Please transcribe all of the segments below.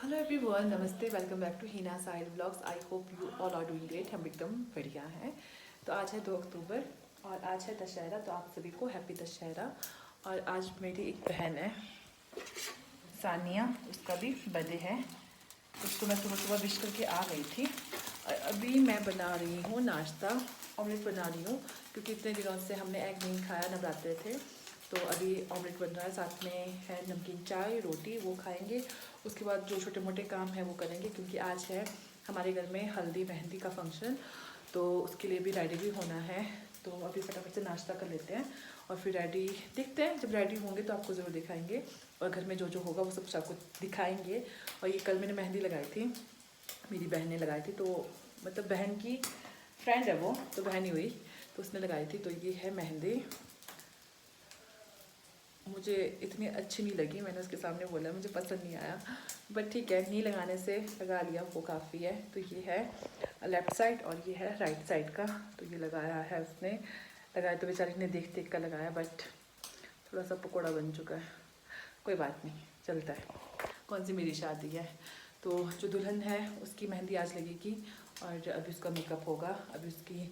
Hello everyone, नमस्ते, welcome back to Heena Sahil blogs. I hope you all are doing great. हम एकदम बढ़िया हैं। तो आज है 2 अक्टूबर और आज है दशहरा, तो आप सभी को हैप्पी दशहरा। और आज मेरी एक बहन है सानिया, उसका भी बर्थडे है। उसको मैं सुबह सुबह विश करके आ गई थी और अभी मैं बना रही हूँ नाश्ता। ऑमलेट बना रही हूँ क्योंकि इतने दिनों से हमने एग नहीं खाया, नवरात्रे थे। तो अभी ऑमलेट बन रहा है, साथ में है नमकीन चाय, रोटी, वो खाएंगे। उसके बाद जो छोटे मोटे काम हैं वो करेंगे क्योंकि आज है हमारे घर में हल्दी मेहंदी का फंक्शन, तो उसके लिए भी रेडी भी होना है। तो अभी फटाफट से नाश्ता कर लेते हैं और फिर रेडी देखते हैं। जब रेडी होंगे तो आपको ज़रूर दिखाएंगे और घर में जो जो होगा वो सब आपको दिखाएंगे। और ये कल मैंने मेहंदी लगाई थी, मेरी बहन ने लगाई थी, तो मतलब बहन की फ्रेंड है वो, तो बहन ही हुई, तो उसने लगाई थी। तो ये है मेहंदी, मुझे इतनी अच्छी नहीं लगी, मैंने उसके सामने बोला मुझे पसंद नहीं आया, बट ठीक है, नहीं लगाने से लगा लिया वो काफ़ी है। तो ये है लेफ़्ट साइड और ये है राइट साइड का। तो ये लगाया है उसने, लगाया तो बेचारी ने देख देख कर लगाया, बट थोड़ा सा पकौड़ा बन चुका है। कोई बात नहीं, चलता है। कौन सी मेरी शादी है, तो जो दुल्हन है उसकी मेहंदी आज लगेगी और अभी उसका मेकअप होगा। अभी उसकी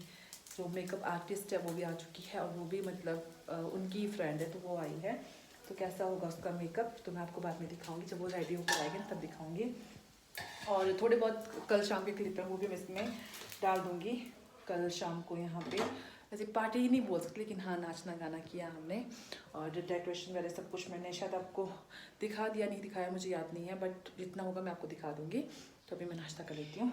जो मेकअप आर्टिस्ट है वो भी आ चुकी है और वो भी मतलब उनकी फ्रेंड है, तो वो आई है। तो कैसा होगा उसका मेकअप तो मैं आपको बाद में दिखाऊंगी, जब वो रेडी होकर आएगी तब दिखाऊंगी। और थोड़े बहुत कल शाम के क्लिप हैं वो भी मैं इसमें डाल दूँगी कल शाम को। यहाँ पे वैसे पार्टी ही नहीं बोल सकती, लेकिन हाँ नाचना गाना किया हमने और डेकोरेशन वगैरह सब कुछ मैंने शायद आपको दिखा दिया, नहीं दिखाया मुझे याद नहीं है, बट जितना होगा मैं आपको दिखा दूँगी। तो अभी मैं नाश्ता कर लेती हूँ।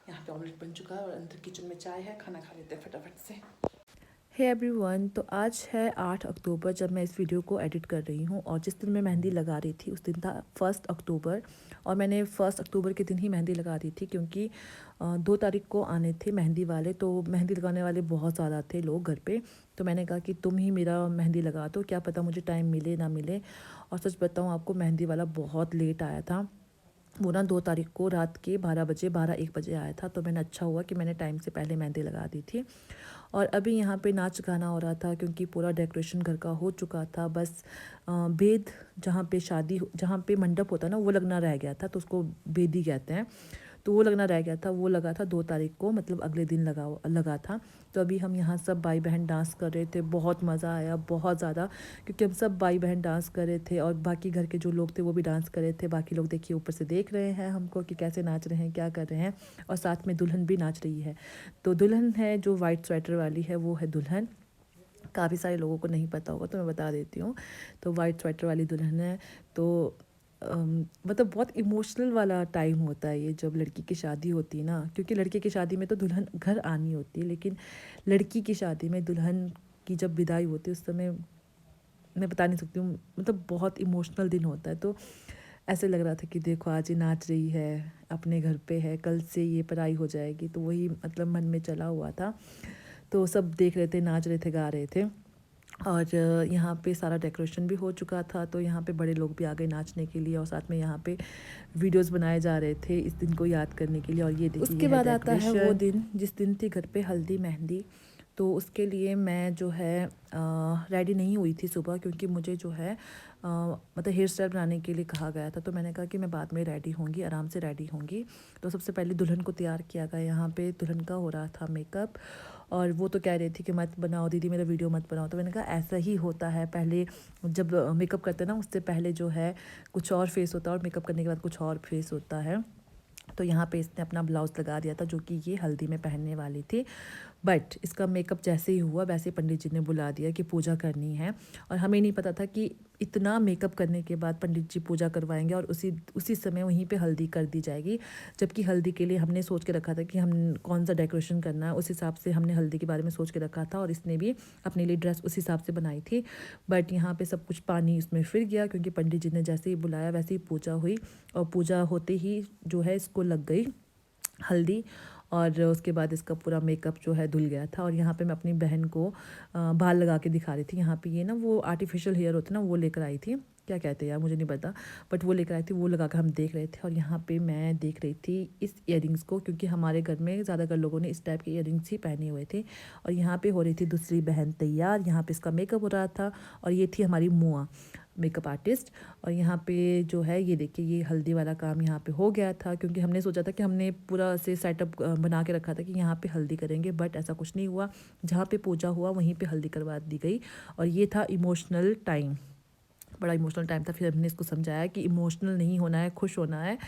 यहाँ पे ऑमलेट बन चुका है और अंदर किचन में चाय है, खाना खा लेते हैं फटाफट से। हे एवरीवन, तो आज है 8 अक्टूबर जब मैं इस वीडियो को एडिट कर रही हूँ। और जिस दिन मैं मेहंदी लगा रही थी उस दिन था 1 अक्टूबर, और मैंने 1 अक्टूबर के दिन ही मेहंदी लगा दी थी क्योंकि 2 तारीख को आने थे मेहंदी वाले। तो मेहंदी लगाने वाले बहुत ज़्यादा थे लोग घर पे, तो मैंने कहा कि तुम ही मेरा मेहंदी लगा दो, क्या पता मुझे टाइम मिले ना मिले। और सच बताऊँ आपको, मेहंदी वाला बहुत लेट आया था। वो ना 2 तारीख को रात के 12 बजे 12-1 बजे आया था। तो मैंने अच्छा हुआ कि मैंने टाइम से पहले मेहंदी लगा दी थी। और अभी यहाँ पे नाच गाना हो रहा था क्योंकि पूरा डेकोरेशन घर का हो चुका था। बस बेद, जहाँ पे शादी जहाँ पे मंडप होता है ना, वो लगना रह गया था, तो उसको बेदी कहते हैं। तो वो लगना रह गया था, वो लगा था 2 तारीख को, मतलब अगले दिन लगा था। तो अभी हम यहाँ सब भाई बहन डांस कर रहे थे, बहुत मज़ा आया, बहुत ज़्यादा, क्योंकि हम सब भाई बहन डांस कर रहे थे और बाकी घर के जो लोग थे वो भी डांस कर रहे थे। बाकी लोग देखिए ऊपर से देख रहे हैं हमको कि कैसे नाच रहे हैं, क्या कर रहे हैं। और साथ में दुल्हन भी नाच रही है। तो दुल्हन है जो वाइट स्वेटर वाली है, वो है दुल्हन। काफ़ी सारे लोगों को नहीं पता होगा तो मैं बता देती हूँ। तो वाइट स्वेटर वाली दुल्हन है। तो मतलब बहुत इमोशनल वाला टाइम होता है ये, जब लड़की की शादी होती है ना, क्योंकि लड़के की शादी में तो दुल्हन घर आनी होती है, लेकिन लड़की की शादी में दुल्हन की जब विदाई होती है उस समय मैं बता नहीं सकती हूँ, मतलब बहुत इमोशनल दिन होता है। तो ऐसे लग रहा था कि देखो आज ये नाच रही है, अपने घर पे है, कल से ये पराई हो जाएगी, तो वही मतलब मन में चला हुआ था। तो सब देख रहे थे, नाच रहे थे, गा रहे थे। और यहाँ पे सारा डेकोरेशन भी हो चुका था, तो यहाँ पे बड़े लोग भी आ गए नाचने के लिए और साथ में यहाँ पे वीडियोस बनाए जा रहे थे इस दिन को याद करने के लिए। और ये देखिए, उसके बाद आता है वो दिन जिस दिन थी घर पे हल्दी मेहंदी। तो उसके लिए मैं जो है रेडी नहीं हुई थी सुबह, क्योंकि मुझे जो है मतलब हेयर स्टाइल बनाने के लिए कहा गया था। तो मैंने कहा कि मैं बाद में रेडी होंगी, आराम से रेडी होंगी। तो सबसे पहले दुल्हन को तैयार किया गया। यहाँ पे दुल्हन का हो रहा था मेकअप और वो तो कह रही थी कि मत बनाओ दीदी, मेरा वीडियो मत बनाओ। तो मैंने कहा ऐसा ही होता है, पहले जब मेकअप करते हैं ना उससे पहले जो है कुछ और फेस होता है और मेकअप करने के बाद कुछ और फेस होता है। तो यहाँ पे इसने अपना ब्लाउज़ लगा दिया था जो कि ये हल्दी में पहनने वाली थी। बट इसका मेकअप जैसे ही हुआ वैसे पंडित जी ने बुला दिया कि पूजा करनी है। और हमें नहीं पता था कि इतना मेकअप करने के बाद पंडित जी पूजा करवाएंगे और उसी उसी समय वहीं पे हल्दी कर दी जाएगी। जबकि हल्दी के लिए हमने सोच के रखा था कि हम कौन सा डेकोरेशन करना है, उस हिसाब से हमने हल्दी के बारे में सोच के रखा था और इसने भी अपने लिए ड्रेस उस हिसाब से बनाई थी। बट यहाँ पे सब कुछ पानी इसमें फिर गया, क्योंकि पंडित जी ने जैसे ही बुलाया वैसे ही पूजा हुई और पूजा होते ही जो है इसको लग गई हल्दी। और उसके बाद इसका पूरा मेकअप जो है धुल गया था। और यहाँ पे मैं अपनी बहन को बाल लगा के दिखा रही थी। यहाँ पे ये ना वो आर्टिफिशियल हेयर होते ना, वो लेकर आई थी, क्या कहते हैं यार मुझे नहीं पता, बट वो लेकर आई थी, वो लगा कर हम देख रहे थे। और यहाँ पे मैं देख रही थी इस ईयरिंग्स को, क्योंकि हमारे घर में ज़्यादातर लोगों ने इस टाइप के ईयरिंग्स ही पहने हुए थे। और यहाँ पे हो रही थी दूसरी बहन तैयार, यहाँ पे इसका मेकअप हो रहा था। और ये थी हमारी मुआ। Makeup artist. और यहाँ पे जो है ये देखिए, ये हल्दी वाला काम यहाँ पे हो गया था, क्योंकि हमने सोचा था कि हमने पूरा से सेटअप बना के रखा था कि यहाँ पे हल्दी करेंगे, बट ऐसा कुछ नहीं हुआ। जहाँ पे पूजा हुआ वहीं पे हल्दी करवा दी गई। और ये था इमोशनल टाइम, बड़ा इमोशनल टाइम था। फिर हमने इसको समझाया कि इमोशनल नहीं होना है, खुश होना है।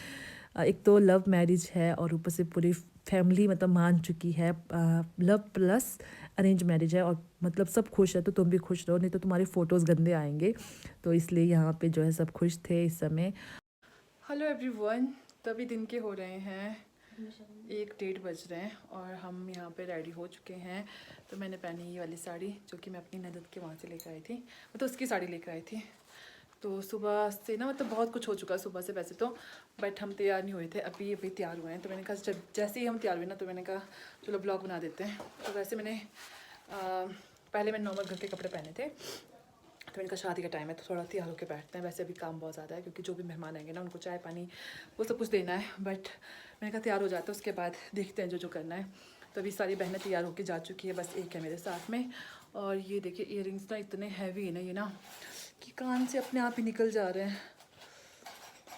एक तो लव मैरिज है और ऊपर से पूरी फैमिली मतलब मान चुकी है। लव प्लस अरेंज मैरिज है और मतलब सब खुश है, तो तुम भी खुश रहो, नहीं तो तुम्हारे फ़ोटोज़ गंदे आएंगे। तो इसलिए यहाँ पे जो है सब खुश थे इस समय। हेलो एवरीवन, तभी दिन के हो रहे हैं 1-1:30 बज रहे हैं और हम यहाँ पे रेडी हो चुके हैं। तो मैंने पहनी ये वाली साड़ी जो कि मैं अपनी ननद के वहाँ से लेकर आई थी, तो उसकी साड़ी लेकर आई थी। तो सुबह से ना मतलब बहुत कुछ हो चुका सुबह से वैसे तो, बट हम तैयार नहीं हुए थे, अभी तैयार हुए हैं। तो मैंने कहा जब जैसे ही हम तैयार हुए ना, तो मैंने कहा चलो ब्लॉग बना देते हैं। तो वैसे मैंने पहले मैंने नॉर्मल घर के कपड़े पहने थे, तो मैंने कहा शादी का टाइम है तो थोड़ा तैयार होकर बैठते हैं। वैसे अभी काम बहुत ज़्यादा है क्योंकि जो भी मेहमान आएंगे ना उनको चाय पानी वो सब कुछ देना है, बट मैंने कहा तैयार हो जाते हैं, उसके बाद देखते हैं जो करना है। तो अभी सारी बहनें तैयार होकर जा चुकी है, बस एक है मेरे साथ में। और ये देखिए इयररिंग्स ना इतने हैवी है ना ये ना कि कान से अपने आप ही निकल जा रहे हैं,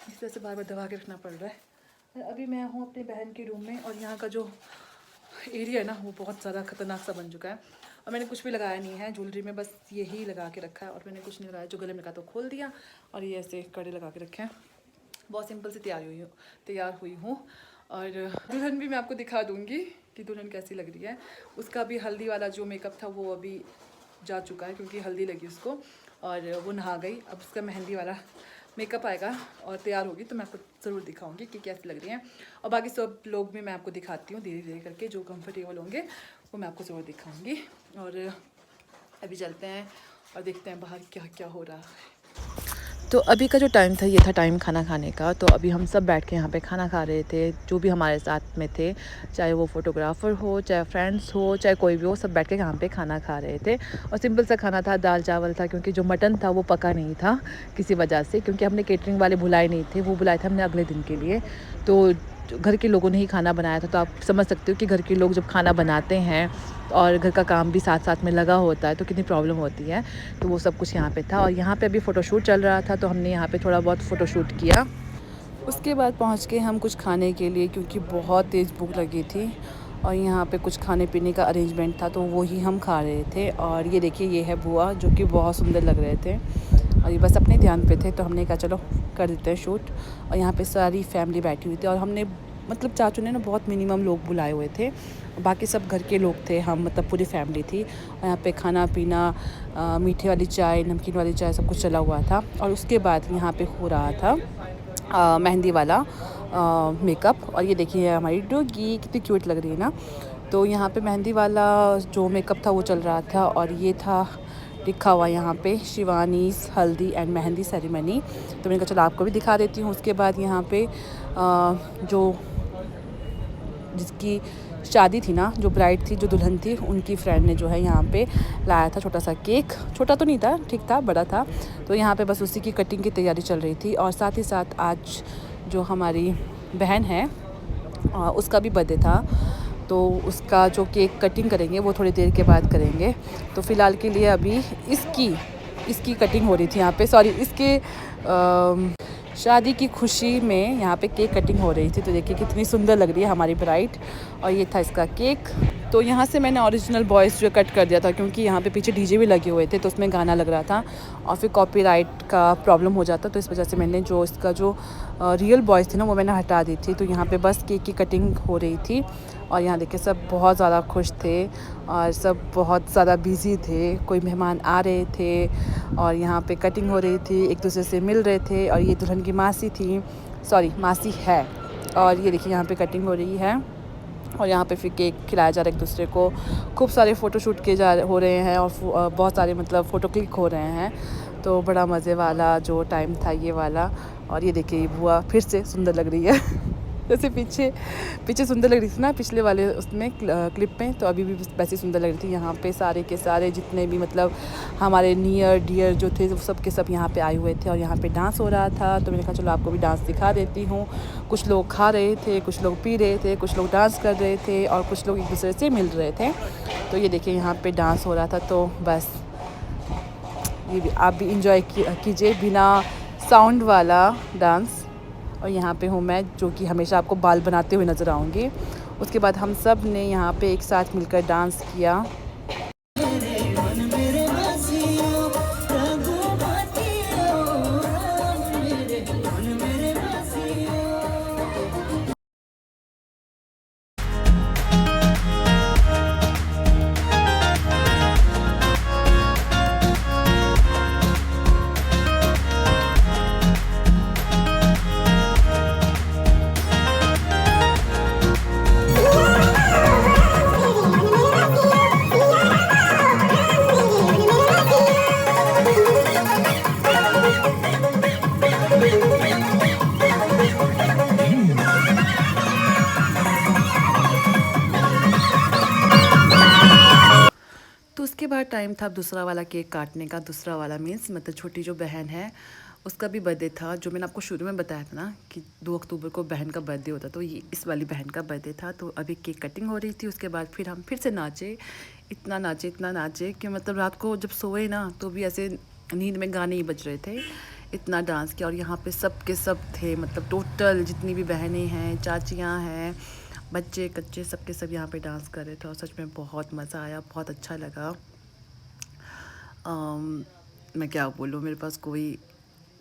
इस वजह से बार बार दबा के रखना पड़ रहा है। अभी मैं हूँ अपनी बहन के रूम में और यहाँ का जो एरिया है ना वो बहुत ज़्यादा ख़तरनाक सा बन चुका है। और मैंने कुछ भी लगाया नहीं है ज्वेलरी में, बस यही लगा के रखा है और मैंने कुछ नहीं लगाया। जो गले में लगा तो खोल दिया और ये ऐसे कड़े लगा के रखे हैं। बहुत सिंपल से तैयार हुई हूँ। और दुल्हन भी मैं आपको दिखा दूँगी कि दुल्हन कैसी लग रही है। उसका भी हल्दी वाला जो मेकअप था वो अभी जा चुका है क्योंकि हल्दी लगी उसको और वो नहा गई। अब उसका मेहंदी वाला मेकअप आएगा और तैयार होगी तो मैं आपको ज़रूर दिखाऊंगी कि कैसी लग रही हैं। और बाकी सब लोग भी मैं आपको दिखाती हूँ धीरे धीरे करके, जो कंफर्टेबल होंगे वो मैं आपको ज़रूर दिखाऊंगी। और अभी चलते हैं और देखते हैं बाहर क्या क्या हो रहा है। तो अभी का जो टाइम था ये था टाइम खाना खाने का। तो अभी हम सब बैठ के यहाँ पे खाना खा रहे थे, जो भी हमारे साथ में थे, चाहे वो फोटोग्राफ़र हो, चाहे फ्रेंड्स हो, चाहे कोई भी हो, सब बैठ के यहाँ पे खाना खा रहे थे। और सिंपल सा खाना था, दाल चावल था, क्योंकि जो मटन था वो पका नहीं था किसी वजह से, क्योंकि हमने केटरिंग वाले बुलाए नहीं थे, वो बुलाए थे हमने अगले दिन के लिए। तो घर के लोगों ने ही खाना बनाया था। तो आप समझ सकते हो कि घर के लोग जब खाना बनाते हैं और घर का काम भी साथ साथ में लगा होता है तो कितनी प्रॉब्लम होती है। तो वो सब कुछ यहाँ पे था और यहाँ पे अभी फ़ोटोशूट चल रहा था, तो हमने यहाँ पे थोड़ा बहुत फ़ोटोशूट किया। उसके बाद पहुँच के हम कुछ खाने के लिए, क्योंकि बहुत तेज़ भूख लगी थी और यहाँ पे कुछ खाने पीने का अरेंजमेंट था, तो वही हम खा रहे थे। और ये देखिए ये है बुआ, जो कि बहुत सुंदर लग रहे थे और ये बस अपने ध्यान पे थे, तो हमने कहा चलो कर देते हैं शूट। और यहाँ पे सारी फैमिली बैठी हुई थी और हमने मतलब चाचू ने ना बहुत मिनिमम लोग बुलाए हुए थे, बाकी सब घर के लोग थे, हम मतलब पूरी फैमिली थी। और यहाँ पे खाना पीना, मीठे वाली चाय, नमकीन वाली चाय, सब कुछ चला हुआ था। और उसके बाद यहाँ पे हो रहा था मेहंदी वाला मेकअप। और ये देखिए हमारी डॉगी कितनी क्यूट लग रही है ना। तो यहाँ पे मेहंदी वाला जो मेकअप था वो चल रहा था और ये था लिखा हुआ यहाँ पे शिवानीस हल्दी एंड मेहंदी सेरेमनी। तो मैंने कहा चलो आपको भी दिखा देती हूँ। उसके बाद यहाँ पे जो जिसकी शादी थी ना, जो ब्राइड थी, जो दुल्हन थी, उनकी फ्रेंड ने जो है यहाँ पे लाया था छोटा सा केक। छोटा तो नहीं था, ठीक था, बड़ा था। तो यहाँ पे बस उसी की कटिंग की तैयारी चल रही थी। और साथ ही साथ आज जो हमारी बहन है उसका भी बर्थडे था, तो उसका जो केक कटिंग करेंगे वो थोड़ी देर के बाद करेंगे। तो फ़िलहाल के लिए अभी इसकी कटिंग हो रही थी यहाँ पे, सॉरी इसके शादी की खुशी में यहाँ पे केक कटिंग हो रही थी। तो देखिए कितनी सुंदर लग रही है हमारी ब्राइड। और ये था इसका केक। तो यहाँ से मैंने ओरिजिनल वॉइस जो कट कर दिया था, क्योंकि यहाँ पे पीछे डीजे भी लगे हुए थे, तो उसमें गाना लग रहा था और फिर कॉपीराइट का प्रॉब्लम हो जाता। तो इस वजह से मैंने जो इसका जो रियल वॉइस थी ना वो मैंने हटा दी थी। तो यहाँ पे बस केक की कटिंग हो रही थी और यहाँ देखिए सब बहुत ज़्यादा खुश थे और सब बहुत ज़्यादा बिज़ी थे। कोई मेहमान आ रहे थे और यहाँ पे कटिंग हो रही थी, एक दूसरे से मिल रहे थे। और ये दुल्हन की मासी थी, सॉरी मासी है। और ये देखिए यहाँ पे कटिंग हो रही है और यहाँ पे फिर केक खिलाया जा रहा है एक दूसरे को। खूब सारे फ़ोटोशूट हो रहे हैं और बहुत सारे मतलब फ़ोटो क्लिक हो रहे हैं। तो बड़ा मज़े वाला जो टाइम था ये वाला। और ये देखिए बुआ फिर से सुंदर लग रही है जैसे पीछे सुंदर लग रही थी ना पिछले वाले उसमें क्लिप में, तो अभी भी वैसे सुंदर लग रही थी। यहाँ पे सारे के सारे जितने भी मतलब हमारे नियर डियर जो थे वो सब के सब यहाँ पे आए हुए थे और यहाँ पे डांस हो रहा था। तो मैंने कहा चलो आपको भी डांस दिखा देती हूँ। कुछ लोग खा रहे थे, कुछ लोग पी रहे थे, कुछ लोग डांस कर रहे थे और कुछ लोग एक दूसरे से मिल रहे थे। तो ये देखिए यहाँ पर डांस हो रहा था। तो बस ये भी आप भी इंजॉय कीजिए बिना साउंड वाला डांस। और यहाँ पे हूँ मैं जो कि हमेशा आपको बाल बनाते हुए नज़र आऊँगी। उसके बाद हम सब ने यहाँ पे एक साथ मिलकर डांस किया। तो उसके बाद टाइम था दूसरा वाला केक काटने का। दूसरा वाला मीन्स मतलब छोटी जो बहन है उसका भी बर्थडे था। जो मैंने आपको शुरू में बताया था ना कि 2 अक्टूबर को बहन का बर्थडे होता, तो ये इस वाली बहन का बर्थडे था। तो अभी केक कटिंग हो रही थी। उसके बाद फिर हम फिर से नाचे, इतना नाचे कि मतलब रात को जब सोए ना तो भी ऐसे नींद में गाने ही बज रहे थे, इतना डांस किया। और यहाँ पे सब के सब थे, मतलब टोटल जितनी भी बहनें हैं, चाचियाँ हैं, बच्चे कच्चे सब के सब यहाँ पे डांस कर रहे थे। और सच में बहुत मज़ा आया, बहुत अच्छा लगा। मैं क्या बोलूँ, मेरे पास कोई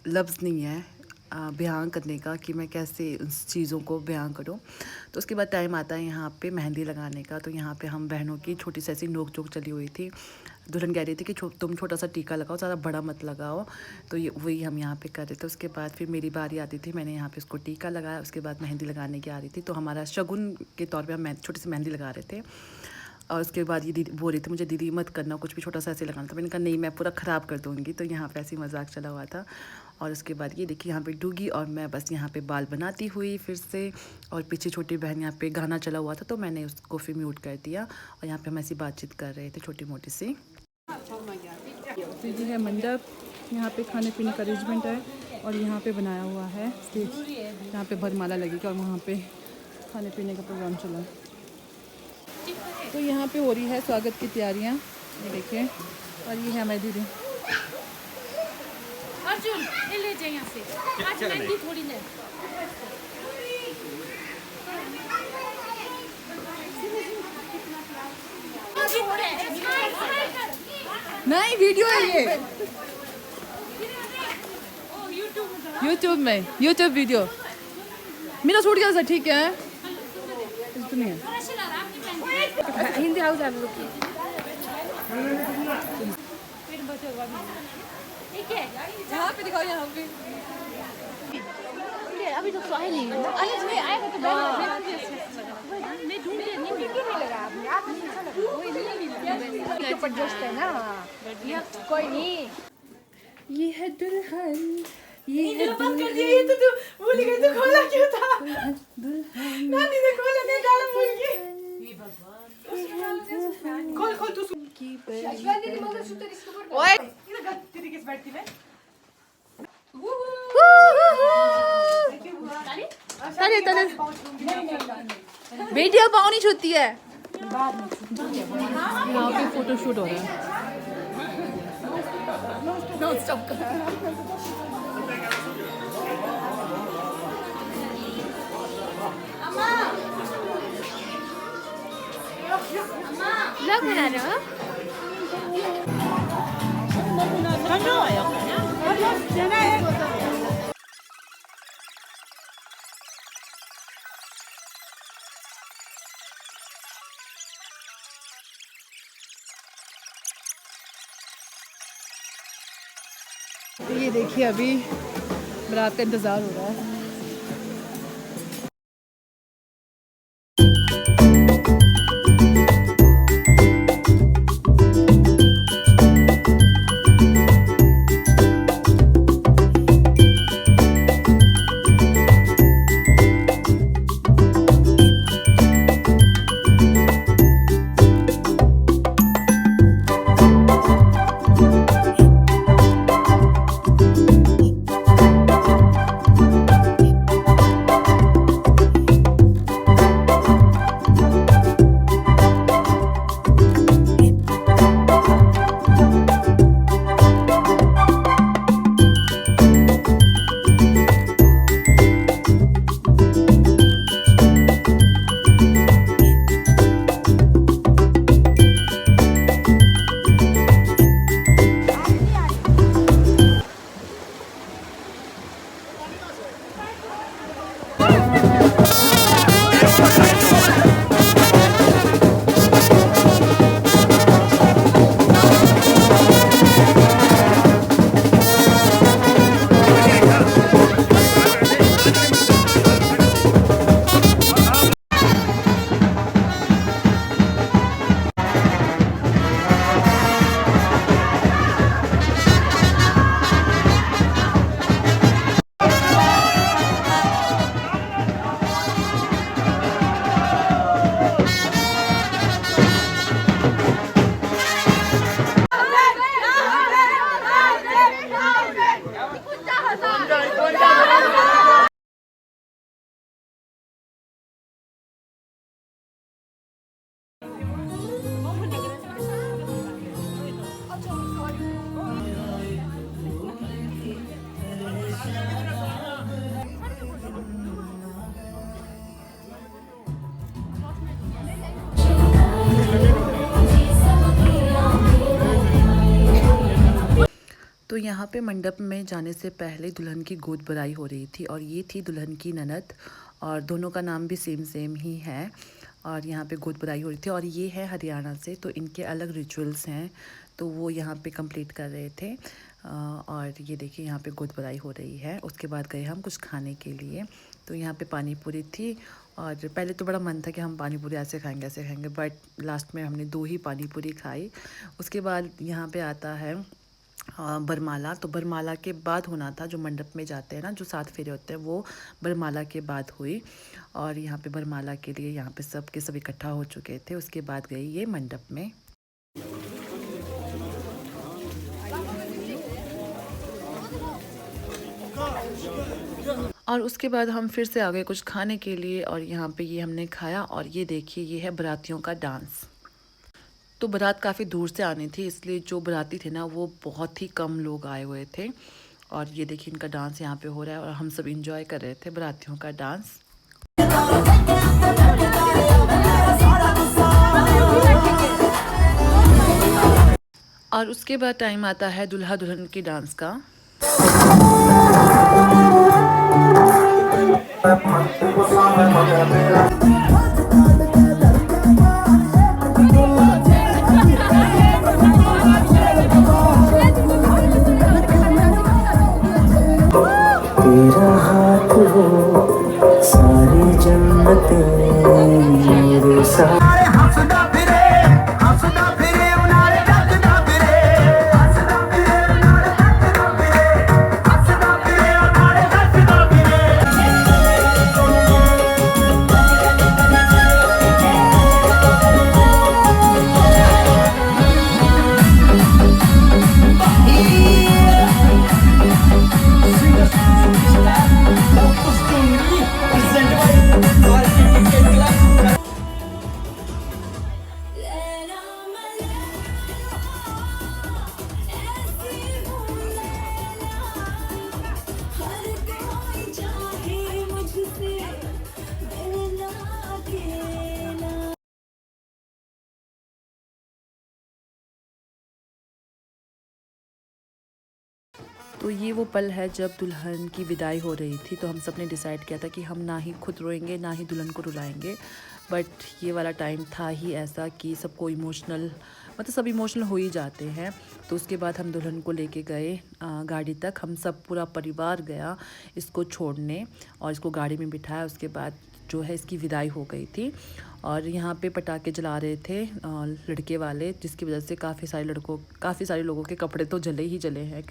लफ्ज़ नहीं है बयां करने का कि मैं कैसे उस चीज़ों को बयां करूं। तो उसके बाद टाइम आता है यहाँ पे मेहंदी लगाने का। तो यहाँ पे हम बहनों की छोटी सी ऐसी नोक झोंक चली हुई थी। दुल्हन कह रही थी कि तुम छोटा सा टीका लगाओ, ज़्यादा बड़ा मत लगाओ। तो ये वही हम यहाँ पे कर रहे थे। उसके बाद फिर मेरी बारी आती थी, मैंने यहाँ पे उसको टीका लगाया। उसके बाद मेहंदी लगाने की आ रही थी, तो हमारा शगुन के तौर पर हम छोटी सी मेहंदी लगा रहे थे। और उसके बाद ये दीदी बोल रही थी मुझे, दीदी मत करना, कुछ भी छोटा सा ऐसे लगाना था। मैंने कहा नहीं, मैं पूरा ख़राब कर दूँगी। तो यहाँ पे ऐसी मजाक चला हुआ था। और उसके बाद ये देखिए यहाँ पे डूगी और मैं बस यहाँ पे बाल बनाती हुई फिर से। और पीछे छोटी बहन यहाँ पे गाना चला हुआ था, तो मैंने उसको फिर म्यूट कर दिया। और यहाँ पे हम ऐसी बातचीत कर रहे थे छोटी मोटी सी। तो ये है मंडप, यहाँ पे खाने पीने का अरेंजमेंट है। और यहाँ पे बनाया हुआ है स्टेज, यहाँ पे भरमाला लगेगी और वहाँ पे खाने पीने का प्रोग्राम चला। तो यहाँ पे हो रही है स्वागत की तैयारियाँ, ये देखिए। और ये है हमारी दीदी। अर्जुन ये ले जाए यहाँ से, आज मेहंदी थोड़ी ले। नहीं, वीडियो है ये, यूट्यूब वीडियो मेरा शूट किया था, ठीक है। नहीं है हिंदी हाउस आप लोग ठीक है, यहाँ पे दिखाओ, यहाँ पे अभी तो सही नहीं है। अरे मैं आएगा तो मैं ढूंढ के नहीं मिलेगा। आप नहीं जबरदस्त है ना, कोई नहीं। ये है दुल्हन, ये है दुल्हन। ये तो तू भूल गई, तू खोला क्यों था? दुल्हन नानी ने खोला नहीं, डाला भूल गई। खोल तू की ओए दीदी किस बैठती है? वीडियो पाउनी होती है। यहाँ पे फोटो शूट हो रहा है। ब्लॉग बना रहे हो? ये देखिए अभी बारात का इंतज़ार हो रहा है। तो यहाँ पे मंडप में जाने से पहले दुल्हन की गोद भराई हो रही थी और ये थी दुल्हन की ननद और दोनों का नाम भी सेम ही है। और यहाँ पे गोद भराई हो रही थी और ये है हरियाणा से, तो इनके अलग रिचुअल्स हैं तो वो यहाँ पे कंप्लीट कर रहे थे। और ये देखिए यहाँ पे गोद भराई हो रही है। उसके बाद गए हम कुछ खाने के लिए, तो यहाँ पे पानी पूरी थी और पहले तो बड़ा मन था कि हम पानी पूरी ऐसे खाएंगे, बट लास्ट में हमने 2 ही पानी पूरी खाई। उसके बाद यहाँ पे आता है बरमाला। तो बरमाला के बाद होना था, जो मंडप में जाते हैं ना, जो 7 फेरे होते हैं, वो बरमाला के बाद हुई। और यहाँ पे बरमाला के लिए यहाँ पे सब के सब इकट्ठा हो चुके थे। उसके बाद गई ये मंडप में। और उसके बाद हम फिर से आ गए कुछ खाने के लिए और यहाँ पे ये हमने खाया। और ये देखिए ये है बारातियों का डांस। तो बारात काफ़ी दूर से आनी थी, इसलिए जो बाराती थे ना वो बहुत ही कम लोग आए हुए थे। और ये देखिए इनका डांस यहाँ पे हो रहा है और हम सब इंजॉय कर रहे थे बारातियों का डांस। और उसके बाद टाइम आता है दूल्हा दुल्हन की डांस का। तेरा हाथ हो सारी जन्नतें मेरे सारे हंसदा फिरे उनारे जगदा फिरे हंसदा फिरे उनारे जगदा फिरे हंसदा फिरे उनारे जगदा फिरे। तो ये वो पल है जब दुल्हन की विदाई हो रही थी। तो हम सब ने डिसाइड किया था कि हम ना ही खुद रोएंगे ना ही दुल्हन को रुलाएंगे, बट ये वाला टाइम था ही ऐसा कि सबको इमोशनल, मतलब सब इमोशनल हो ही जाते हैं। तो उसके बाद हम दुल्हन को लेके गए गाड़ी तक। हम सब पूरा परिवार गया इसको छोड़ने और इसको गाड़ी में बिठाया। उसके बाद जो है इसकी विदाई हो गई थी। और यहाँ पे पटाखे जला रहे थे लड़के वाले, जिसकी वजह से काफ़ी सारे लोगों के कपड़े तो जले ही जले हैं,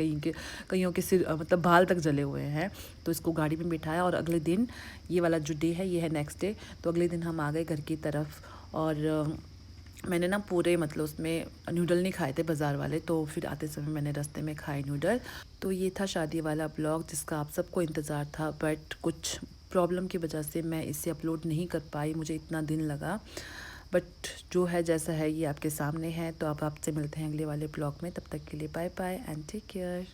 कईयों के सिर मतलब बाल तक जले हुए हैं। तो इसको गाड़ी में बिठाया और अगले दिन, ये वाला जो डे है ये है नेक्स्ट डे, तो अगले दिन हम आ गए घर की तरफ। और मैंने ना पूरे मतलब उसमें नूडल नहीं खाए थे बाज़ार वाले, तो फिर आते समय मैंने रास्ते में खाए नूडल। तो ये था शादी वाला ब्लॉग जिसका आप सबको इंतज़ार था, बट कुछ प्रॉब्लम की वजह से मैं इसे अपलोड नहीं कर पाई, मुझे इतना दिन लगा। बट जो है जैसा है ये आपके सामने है। तो अब आपसे मिलते हैं अगले वाले ब्लॉग में, तब तक के लिए bye bye and take care.